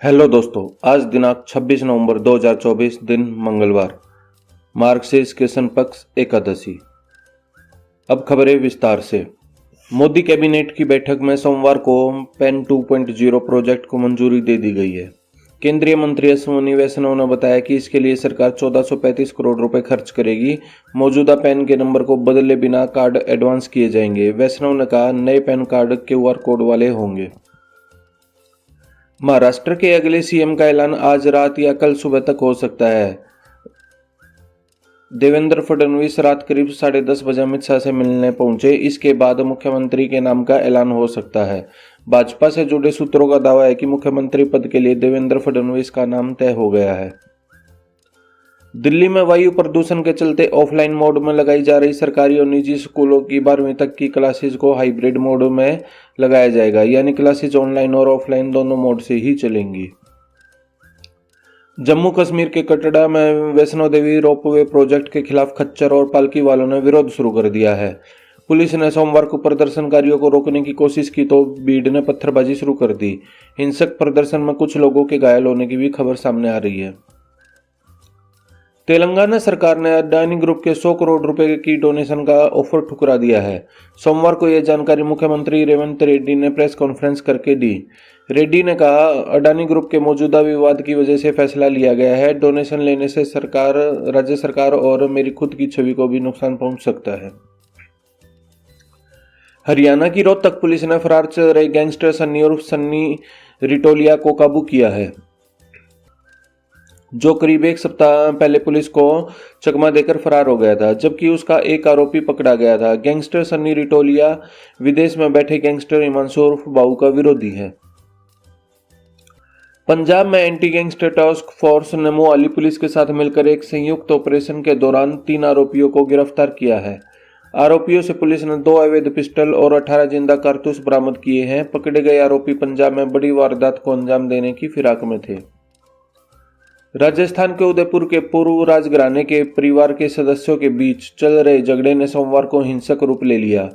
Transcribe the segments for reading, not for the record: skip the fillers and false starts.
Hello दोस्तों, आज दिनांक 26 नवंबर 2024 दिन मंगलवार, मार्गशीर्ष कृष्ण पक्ष एकादशी। अब खबरें विस्तार से। मोदी कैबिनेट की बैठक में सोमवार को पेन 2.0 प्रोजेक्ट को मंजूरी दे दी गई है। केंद्रीय मंत्री अश्विनी वैष्णव ने बताया कि इसके लिए सरकार 1435 करोड़ रुपए खर्च करेगी। मौजूदा पैन के नंबर को बदले बिना कार्ड एडवांस किए जाएंगे। वैष्णव ने कहा, नए पैन कार्ड QR कोड वाले होंगे। महाराष्ट्र के अगले सीएम का ऐलान आज रात या कल सुबह तक हो सकता है। देवेंद्र फडणवीस रात करीब 10:30 बजे अमित शाह से मिलने पहुंचे। इसके बाद मुख्यमंत्री के नाम का ऐलान हो सकता है। भाजपा से जुड़े सूत्रों का दावा है कि मुख्यमंत्री पद के लिए देवेंद्र फडणवीस का नाम तय हो गया है। दिल्ली में वायु प्रदूषण के चलते ऑफलाइन मोड में लगाई जा रही सरकारी और निजी स्कूलों की 12वीं तक की क्लासेज को हाइब्रिड मोड में लगाया जाएगा, यानी क्लासेज ऑनलाइन और ऑफलाइन दोनों मोड से ही चलेंगी। जम्मू कश्मीर के कटरा में वैष्णो देवी रोपवे प्रोजेक्ट के खिलाफ खच्चर और पालकी वालों ने विरोध शुरू कर दिया है। पुलिस ने सोमवार को प्रदर्शनकारियों को रोकने की कोशिश की तो भीड़ ने पत्थरबाजी शुरू कर दी। हिंसक प्रदर्शन में कुछ लोगों के घायल होने की भी खबर सामने आ रही है। तेलंगाना सरकार ने अडानी ग्रुप के 100 करोड़ रुपए की डोनेशन का ऑफर ठुकरा दिया है। सोमवार को यह जानकारी मुख्यमंत्री रेवंत रेड्डी ने प्रेस कॉन्फ्रेंस करके दी। रेड्डी ने कहा, अडानी ग्रुप के मौजूदा विवाद की वजह से फैसला लिया गया है। डोनेशन लेने से राज्य सरकार और मेरी खुद की छवि को भी नुकसान पहुंच सकता है। हरियाणा की रोहतक पुलिस ने फरार चल रहे गैंगस्टर सन्नी और सन्नी रिटोलिया को काबू किया है, जो करीब एक सप्ताह पहले पुलिस को चकमा देकर फरार हो गया था, जबकि उसका एक आरोपी पकड़ा गया था। गैंगस्टर सन्नी रिटोलिया विदेश में बैठे गैंगस्टर हिमांशु उर्फ बाबू का विरोधी है। पंजाब में एंटी गैंगस्टर टास्क फोर्स ने मोहाली पुलिस के साथ मिलकर एक संयुक्त ऑपरेशन के दौरान 3 आरोपियों को गिरफ्तार किया है। आरोपियों से पुलिस ने 2 अवैध पिस्टल और 18 जिंदा कारतूस बरामद किए हैं। पकड़े गए आरोपी पंजाब में बड़ी वारदात को अंजाम देने की फिराक में थे। राजस्थान के उदयपुर के पूर्व राजघराने के परिवार के सदस्यों के बीच चल रहे झगड़े ने सोमवार को हिंसक रूप ले लिया।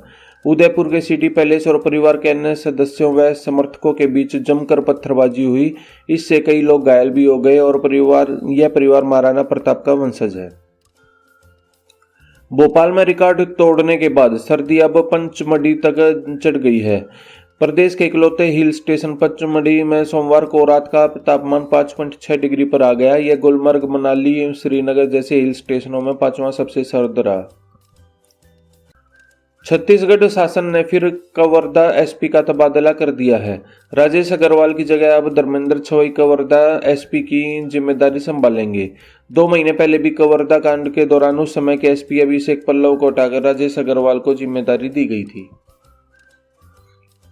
उदयपुर के सिटी पैलेस और परिवार के अन्य सदस्यों व समर्थकों के बीच जमकर पत्थरबाजी हुई। इससे कई लोग घायल भी हो गए और यह परिवार महाराणा प्रताप का वंशज है। भोपाल में रिकॉर्ड तोड़ने के बाद सर्दी अब पंचमढ़ी तक चढ़ गई है। प्रदेश के इकलौते हिल स्टेशन पंचमढ़ी में सोमवार को रात का तापमान 5.6 डिग्री पर आ गया। यह गुलमर्ग, मनाली, श्रीनगर जैसे हिल स्टेशनों में 5वां सबसे सर्द रहा। छत्तीसगढ़ शासन ने फिर कवर्धा एसपी का तबादला कर दिया है। राजेश अग्रवाल की जगह अब धर्मेंद्र छवई कवर्धा एसपी की जिम्मेदारी संभालेंगे। 2 महीने पहले भी कवर्धा कांड के दौरान उस समय के एसपी अभिषेक पल्लव को हटाकर राजेश अग्रवाल को जिम्मेदारी दी गई थी।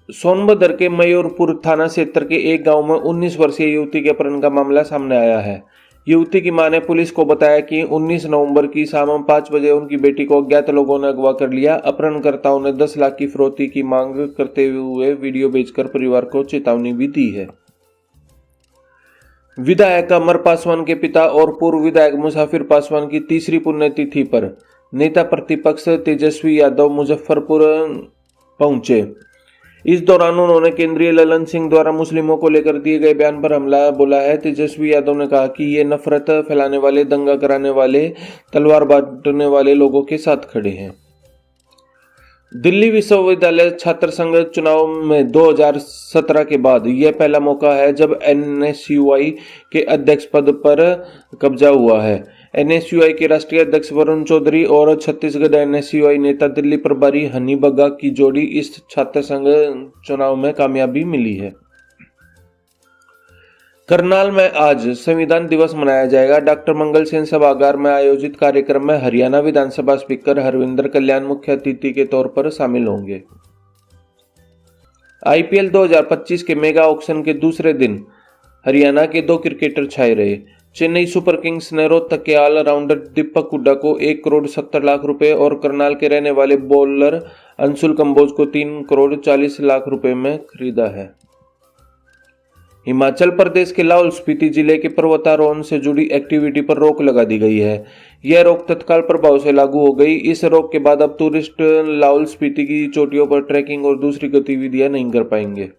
सोनभद्र के मयूरपुर थाना क्षेत्र के एक गांव में 19 वर्षीय युवती के अपहरण का मामला सामने आया है। युवती की मां ने पुलिस को बताया कि 19 नवंबर की शाम 5 बजे उनकी बेटी को अज्ञात लोगों ने अगवा कर लिया। अपहरणकर्ताओं ने 10 लाख की फिरौती की मांग करते हुए वीडियो भेजकर परिवार को चेतावनी भी दी है। विधायक अमर पासवान के पिता और पूर्व विधायक मुसाफिर पासवान की तीसरी पुण्यतिथि पर नेता प्रतिपक्ष तेजस्वी यादव मुजफ्फरपुर पहुंचे। इस दौरान उन्होंने केंद्रीय ललन सिंह द्वारा मुस्लिमों को लेकर दिए गए बयान पर हमला बोला है। तेजस्वी यादव ने कहा कि ये नफरत फैलाने वाले, दंगा कराने वाले, तलवार बांटने वाले लोगों के साथ खड़े हैं। दिल्ली विश्वविद्यालय छात्र संघ चुनाव में 2017 के बाद यह पहला मौका है जब NSUI के अध्यक्ष पद पर कब्जा हुआ है। NSUI के राष्ट्रीय अध्यक्ष वरुण चौधरी और छत्तीसगढ़ NSUI नेता दिल्ली प्रभारी हनी बग्गा की जोड़ी इस छात्र संघ चुनाव में कामयाबी मिली है। करनाल में आज संविधान दिवस मनाया जाएगा। डॉक्टर मंगल सेन सभागार में आयोजित कार्यक्रम में हरियाणा विधानसभा स्पीकर हरविंदर कल्याण मुख्य अतिथि के तौर पर शामिल होंगे। IPL 2025 के मेगा ऑक्शन के दूसरे दिन हरियाणा के 2 क्रिकेटर छाए रहे। चेन्नई सुपर किंग्स ने रोहतक के ऑलराउंडर दीपक हुड्डा को 1 करोड़ 70 लाख रुपए और करनाल के रहने वाले बॉलर अंशुल कंबोज को 3 करोड़ 40 लाख रुपए में खरीदा है। हिमाचल प्रदेश के लाहौल स्पीति जिले के पर्वतारोहण से जुड़ी एक्टिविटी पर रोक लगा दी गई है। यह रोक तत्काल प्रभाव से लागू हो गई। इस रोक के बाद अब टूरिस्ट लाहौल स्पीति की चोटियों पर ट्रैकिंग और दूसरी गतिविधियां नहीं कर पाएंगे।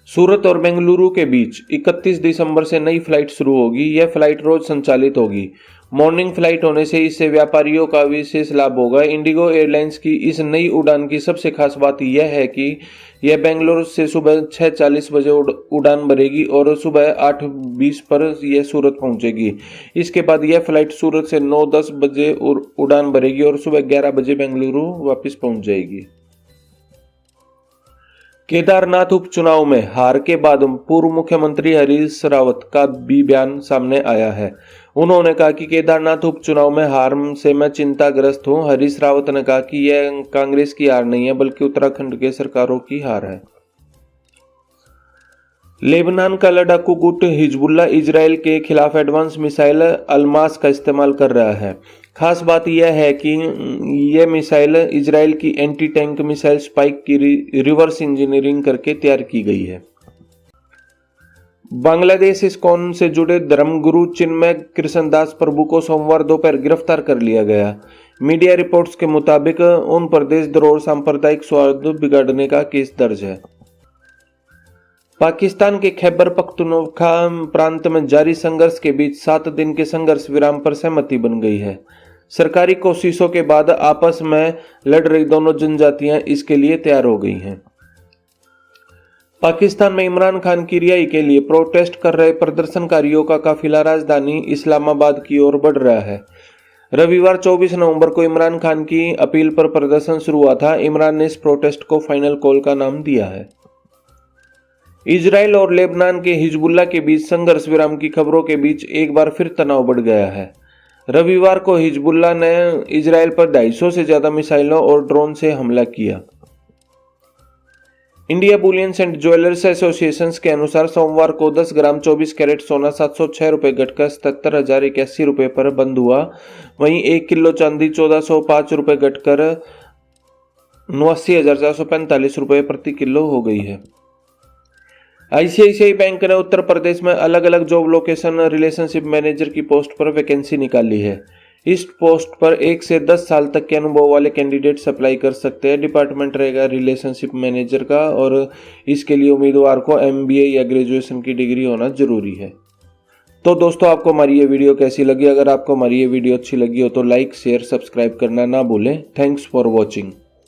सूरत और बेंगलुरु के बीच 31 दिसंबर से नई फ्लाइट शुरू होगी। यह फ्लाइट रोज संचालित होगी। मॉर्निंग फ्लाइट होने से इससे व्यापारियों का विशेष लाभ होगा। इंडिगो एयरलाइंस की इस नई उड़ान की सबसे खास बात यह है कि यह बेंगलुरु से सुबह 6:40 बजे उड़ान भरेगी और सुबह 8:20 पर यह सूरत पहुंचेगी। इसके बाद यह फ्लाइट सूरत से 9:10 बजे उड़ान भरेगी और सुबह 11 बजे बेंगलुरु वापस पहुंच जाएगी। केदारनाथ उपचुनाव में हार के बाद पूर्व मुख्यमंत्री हरीश रावत का भी बयान सामने आया है। उन्होंने कहा कि केदारनाथ उपचुनाव में हार से मैं चिंताग्रस्त हूं। हरीश रावत ने कहा कि यह कांग्रेस की हार नहीं है बल्कि उत्तराखंड के सरकारों की हार है। लेबनान का लड़ाकू गुट हिजबुल्ला इजराइल के खिलाफ एडवांस मिसाइल अल्मास का इस्तेमाल कर रहा है। खास बात यह है कि यह मिसाइल इजराइल की एंटी टैंक मिसाइल स्पाइक की रिवर्स इंजीनियरिंग करके तैयार की गई है। बांग्लादेश इस्कॉन से जुड़े धर्मगुरु चिन्मय कृष्णदास प्रभु को सोमवार दोपहर गिरफ्तार कर लिया गया। मीडिया रिपोर्ट्स के मुताबिक उन पर देशद्रोह और सांप्रदायिक सौहार्द बिगाड़ने का केस दर्ज है। पाकिस्तान के खैबर पख्तूनख्वा प्रांत में जारी संघर्ष के बीच 7 दिन के संघर्ष विराम पर सहमति बन गई है। सरकारी कोशिशों के बाद आपस में लड़ रही दोनों जनजातियां इसके लिए तैयार हो गई हैं। पाकिस्तान में इमरान खान की रिहाई के लिए प्रोटेस्ट कर रहे प्रदर्शनकारियों का काफिला राजधानी इस्लामाबाद की ओर बढ़ रहा है। रविवार 24 नवंबर को इमरान खान की अपील पर प्रदर्शन शुरू हुआ था। इमरान ने इस प्रोटेस्ट को फाइनल कॉल का नाम दिया है। इजराइल और लेबनान के हिजबुल्ला के बीच संघर्ष विराम की खबरों के बीच एक बार फिर तनाव बढ़ गया है। रविवार को हिजबुल्ला ने इजराइल पर 250 से ज्यादा मिसाइलों और ड्रोन से हमला किया। India bullions and jewellers association के अनुसार सोमवार को 10 ग्राम 24 कैरेट सोना 706 रुपये घटकर 77,081 रुपये पर बंद हुआ। वहीं 1 किलो चांदी 1405 रुपये घटकर 89,445 रुपये प्रति किलो हो गई है। आईसीआईसीआई बैंक ने उत्तर प्रदेश में अलग अलग जॉब लोकेशन रिलेशनशिप मैनेजर की पोस्ट पर वैकेंसी निकाली है। इस पोस्ट पर 1 से 10 साल तक के अनुभव वाले कैंडिडेट्स अप्लाई कर सकते हैं। डिपार्टमेंट रहेगा रिलेशनशिप मैनेजर का और इसके लिए उम्मीदवार को MBA या ग्रेजुएशन की डिग्री होना जरूरी है। तो दोस्तों, आपको हमारी ये वीडियो कैसी लगी? अगर आपको हमारी ये वीडियो अच्छी लगी हो तो लाइक, शेयर, सब्सक्राइब करना ना भूलें। Thanks for watching.